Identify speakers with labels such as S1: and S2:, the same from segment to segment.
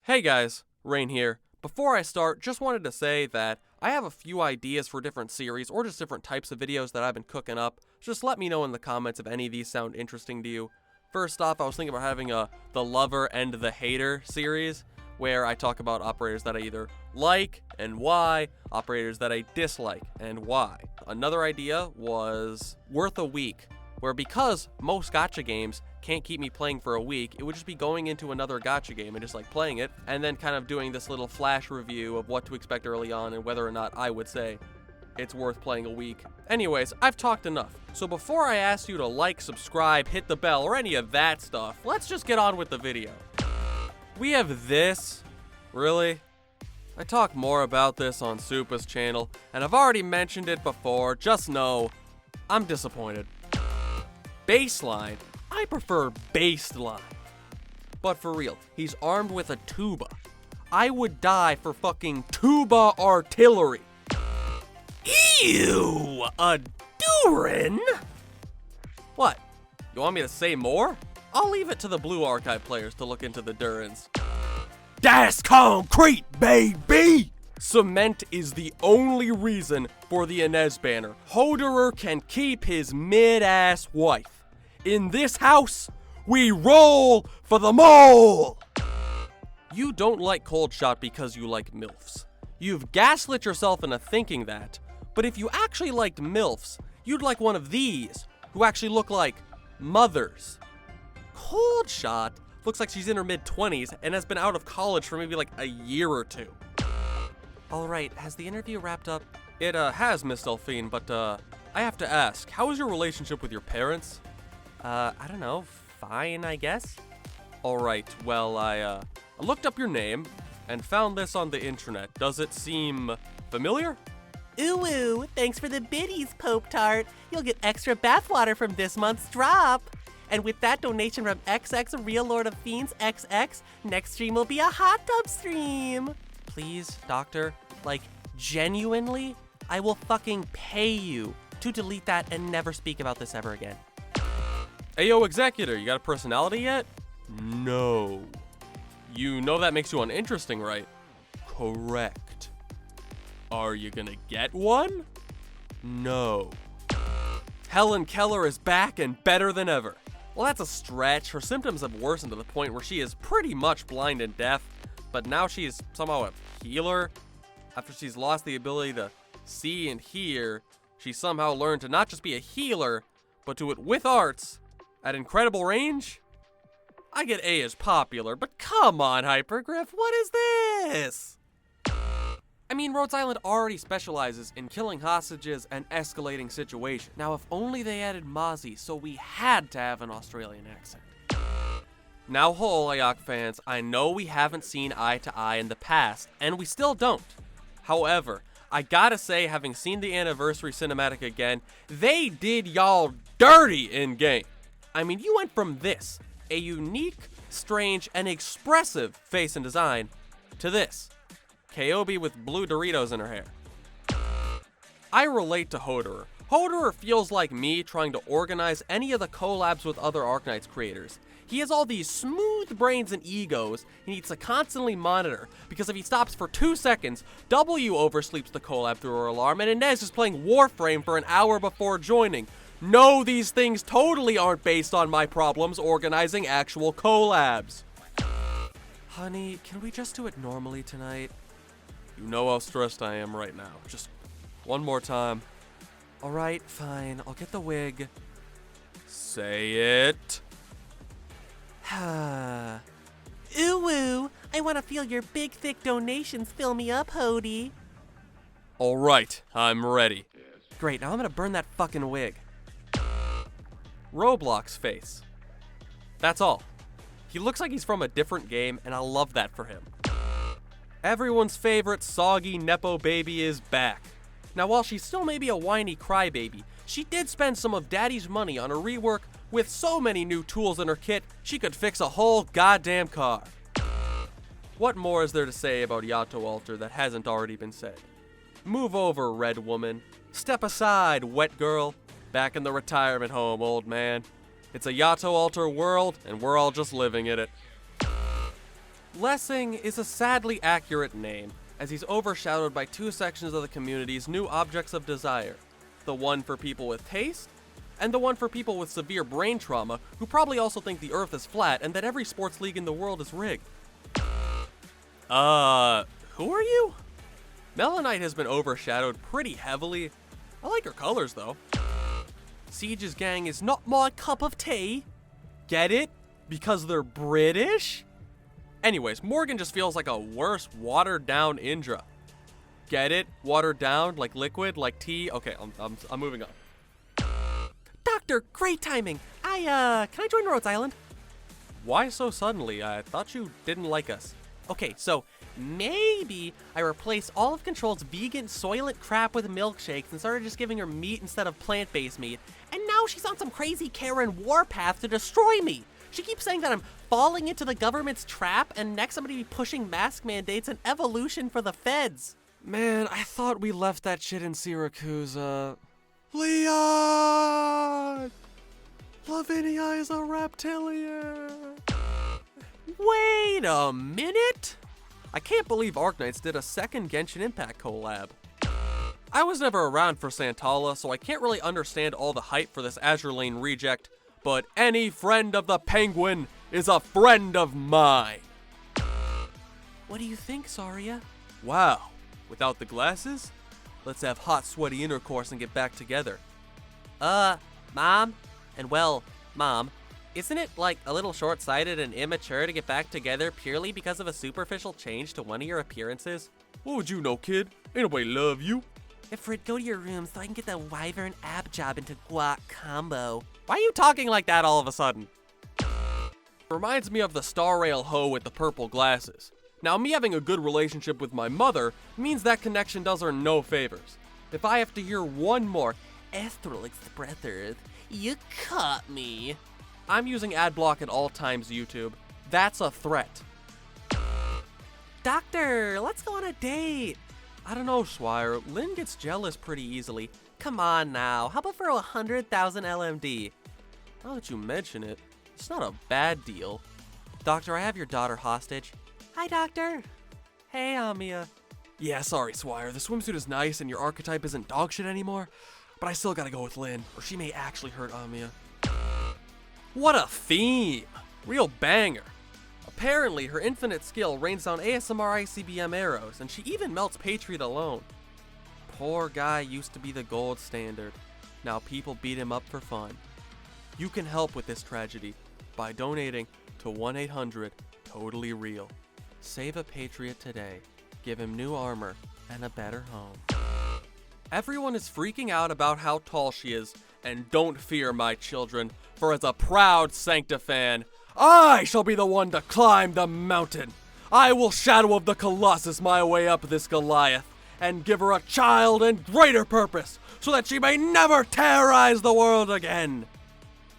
S1: Hey guys, Rain here. Before I start, just wanted to say that I have a few ideas for different series or just different types of videos that I've been cooking up. Just let me know in the comments if any of these sound interesting to you. First off, I was thinking about having the Lover and the Hater series, where I talk about operators that I either like and why, operators that I dislike and why. Another idea was Worth a Week, where because most gacha games can't keep me playing for a week, it would just be going into another gacha game and just like playing it, and then kind of doing this little flash review of what to expect early on and whether or not I would say it's worth playing a week. Anyways, I've talked enough. So before I ask you to like, subscribe, hit the bell, or any of that stuff, let's just get on with the video. We have this. Really? I talk more about this on Supa's channel, and I've already mentioned it before. Just know, I'm disappointed. Baseline? I prefer baseline. But for real, he's armed with a tuba. I would die for fucking tuba artillery. Ew! A Durin? What? You want me to say more? I'll leave it to the Blue Archive players to look into the Durins. Das concrete, baby! Cement is the only reason for the Inez banner. Hoderer can keep his mid-ass wife. In this house, we roll for the mole! You don't like Cold Shot because you like MILFs. You've gaslit yourself into thinking that, but if you actually liked MILFs, you'd like one of these, who actually look like mothers. Cold Shot looks like she's in her mid-20s and has been out of college for maybe like a year or two. Alright, has the interview wrapped up? It has, Miss Delphine, but I have to ask, how is your relationship with your parents? I don't know, fine, I guess? Alright, well, I looked up your name and found this on the internet. Does it seem familiar?
S2: Ooh, thanks for the biddies, Pope Tart. You'll get extra bathwater from this month's drop. And with that donation from XX Real Lord of Fiends XX, next stream will be a hot tub stream.
S1: Please, doctor, like, genuinely, I will fucking pay you to delete that and never speak about this ever again. Ayo, Executor, you got a personality yet? No. You know that makes you uninteresting, right? Correct. Are you gonna get one? No. Helen Keller is back and better than ever. Well, that's a stretch. Her symptoms have worsened to the point where she is pretty much blind and deaf, but now she's somehow a healer. After she's lost the ability to see and hear, she somehow learned to not just be a healer, but to it with arts at incredible range. I get A is popular, but come on, Hypergriff, what is this? I mean, Rhodes Island already specializes in killing hostages and escalating situations. Now, if only they added Mozzie, so we had to have an Australian accent. Now, Ayok fans, I know we haven't seen eye to eye in the past, and we still don't. However, I gotta say, having seen the anniversary cinematic again, they did y'all dirty in-game. I mean, you went from this, a unique, strange, and expressive face and design, to this, Kyobi with blue Doritos in her hair. I relate to Hoderer. Hoderer feels like me trying to organize any of the collabs with other Arknights creators. He has all these smooth brains and egos he needs to constantly monitor, because if he stops for 2 seconds, W oversleeps the collab through her alarm, and Inez is playing Warframe for an hour before joining. No, these things totally aren't based on my problems organizing actual collabs. Honey, can we just do it normally tonight? You know how stressed I am right now. Just one more time. Alright, fine. I'll get the wig. Say it.
S2: Ooh, I want to feel your big, thick donations fill me up, Hody.
S1: Alright, I'm ready. Great, now I'm gonna burn that fucking wig. Roblox face. That's all. He looks like he's from a different game, and I love that for him. Everyone's favorite soggy Nepo baby is back. Now, while she still may be a whiny crybaby, she did spend some of Daddy's money on a rework with so many new tools in her kit, she could fix a whole goddamn car. What more is there to say about Yato Alter that hasn't already been said? Move over, red woman. Step aside, wet girl. Back in the retirement home, old man. It's a Yato Alter world, and we're all just living in it. Lessing is a sadly accurate name, as he's overshadowed by two sections of the community's new objects of desire. The one for people with taste, and the one for people with severe brain trauma who probably also think the Earth is flat and that every sports league in the world is rigged. Who are you? Melanite has been overshadowed pretty heavily. I like her colors though. Siege's gang is not my cup of tea. Get it? Because they're British? Anyways, Morgan just feels like a worse, watered down Indra. Get it? Watered down, like liquid, like tea? Okay, I'm moving on.
S2: Doctor, great timing. Can I join Rhodes Island?
S1: Why so suddenly? I thought you didn't like us.
S2: Okay, so maybe I replace all of Control's vegan soylent crap with milkshakes and started just giving her meat instead of plant-based meat. And now she's on some crazy Karen warpath to destroy me. She keeps saying that I'm falling into the government's trap, and next I'm gonna be pushing mask mandates and evolution for the feds.
S1: Man, I thought we left that shit in Syracuse, Leon! Lavinia is a reptilian! Wait a minute! I can't believe Arknights did a second Genshin Impact collab. I was never around for Santala, so I can't really understand all the hype for this Azure Lane reject, but any friend of the Penguin is a friend of mine!
S2: What do you think, Saria?
S1: Wow, without the glasses? Let's have hot, sweaty intercourse and get back together.
S2: Mom? And well, Mom, isn't it like a little short-sighted and immature to get back together purely because of a superficial change to one of your appearances?
S1: What would you know, kid? Ain't nobody love you.
S2: Ifrit, go to your room so I can get the Wyvern ab job into guac combo. Why are you talking like that all of a sudden?
S1: Reminds me of the Star Rail hoe with the purple glasses. Now, me having a good relationship with my mother means that connection does her no favors. If I have to hear one more
S2: Astral Expressors, you caught me.
S1: I'm using ad block at all times, YouTube. That's a threat.
S2: Doctor, let's go on a date.
S1: I don't know, Swire. Lin gets jealous pretty easily.
S2: Come on now, how about for 100,000 LMD?
S1: Now that you mention it, it's not a bad deal. Doctor, I have your daughter hostage.
S2: Hi, Doctor. Hey, Amia.
S1: Yeah, sorry, Swire. The swimsuit is nice and your archetype isn't dog shit anymore, but I still gotta go with Lin, or she may actually hurt Amia. What a theme! Real banger. Apparently, her infinite skill rains down ASMR ICBM arrows, and she even melts Patriot alone. Poor guy used to be the gold standard. Now people beat him up for fun. You can help with this tragedy by donating to 1-800-TOTALLY-REAL. Save a Patriot today. Give him new armor and a better home. Everyone is freaking out about how tall she is, and don't fear, my children, for as a proud Sanctifan, I shall be the one to climb the mountain. I will Shadow of the Colossus my way up this Goliath, and give her a child and greater purpose, so that she may never terrorize the world again.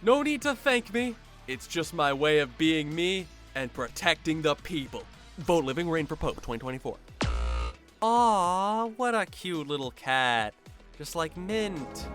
S1: No need to thank me. It's just my way of being me and protecting the people. Vote Living Reign for Pope 2024. Aw, what a cute little cat. Just like Mint.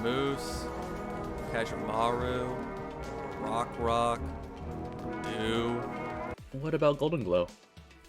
S1: Moose. Kajamaru. Rock. Dew.
S3: What about Golden Glow?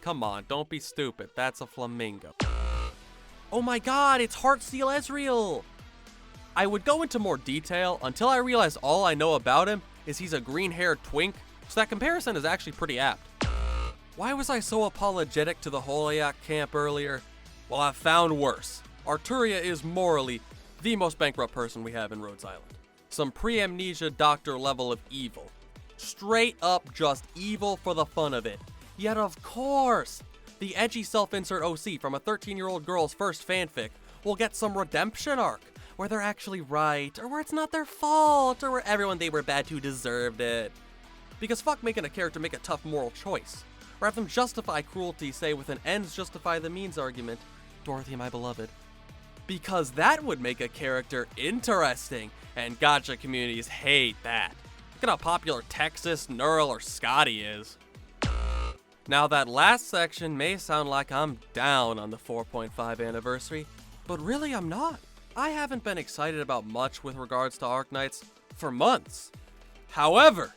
S1: Come on, don't be stupid. That's a flamingo. Oh my god, it's Heartsteel Ezreal! I would go into more detail until I realized all I know about him is he's a green-haired twink, so that comparison is actually pretty apt. Why was I so apologetic to the Holiak camp earlier? Well, I've found worse. Arturia is morally the most bankrupt person we have in Rhodes Island. Some pre-amnesia doctor level of evil. Straight up just evil for the fun of it. Yet of course, the edgy self-insert OC from a 13-year-old girl's first fanfic will get some redemption arc, where they're actually right, or where it's not their fault, or where everyone they were bad to deserved it. Because fuck making a character make a tough moral choice. Or have them justify cruelty, say, with an ends justify the means argument. Dorothy, my beloved. Because that would make a character interesting, and gacha communities hate that. Look at how popular Texas, Neural, or Scotty is. Now that last section may sound like I'm down on the 4.5 anniversary, but really I'm not. I haven't been excited about much with regards to Arknights for months. However,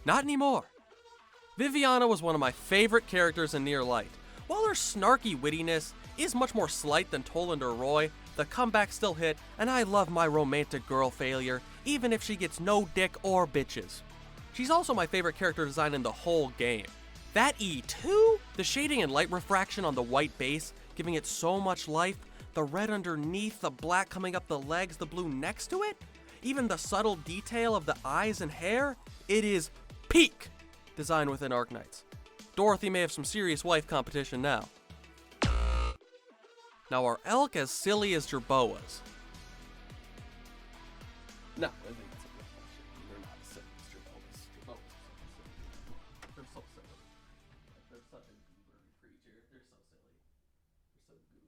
S1: not anymore. Viviana was one of my favorite characters in Near Light. While her snarky wittiness is much more slight than Toland or Roy, the comeback still hit, and I love my romantic girl failure, even if she gets no dick or bitches. She's also my favorite character design in the whole game. That E2? The shading and light refraction on the white base, giving it so much life, the red underneath, the black coming up the legs, the blue next to it, even the subtle detail of the eyes and hair, it is peak design within Arknights. Dorothy may have some serious wife competition now. Now, are elk as silly as jerboas? No,